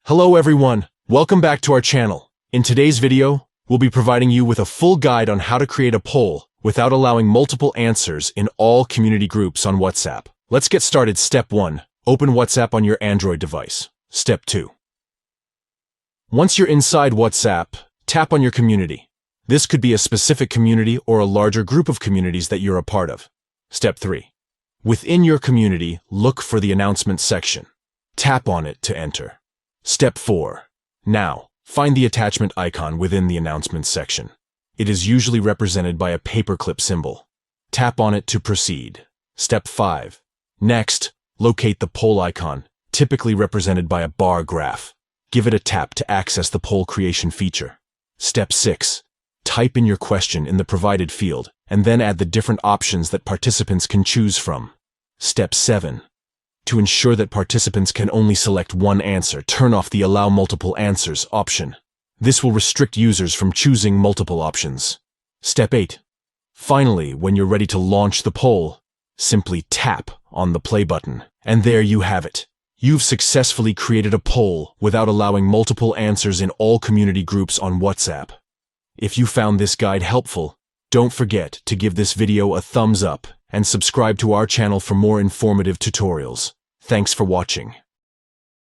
Hello everyone, welcome back to our channel. In today's video, we'll be providing you with a full guide on how to create a poll without allowing multiple answers in all community groups on WhatsApp. Let's get started. Step 1. Open WhatsApp on your Android device. Step 2. Once you're inside WhatsApp, tap on your community. This could be a specific community or a larger group of communities that you're a part of. Step 3. Within your community, look for the announcement section. Tap on it to enter. Step 4. Now, find the attachment icon within the announcements section. It is usually represented by a paperclip symbol. Tap on it to proceed. Step 5. Next, locate the poll icon, typically represented by a bar graph. Give it a tap to access the poll creation feature. Step 6. Type in your question in the provided field, and then add the different options that participants can choose from. Step 7. To ensure that participants can only select one answer, turn off the Allow Multiple Answers option. This will restrict users from choosing multiple options. Step 8. Finally, when you're ready to launch the poll, simply tap on the play button. And there you have it. You've successfully created a poll without allowing multiple answers in all community groups on WhatsApp. If you found this guide helpful, don't forget to give this video a thumbs up and subscribe to our channel for more informative tutorials. Thanks for watching.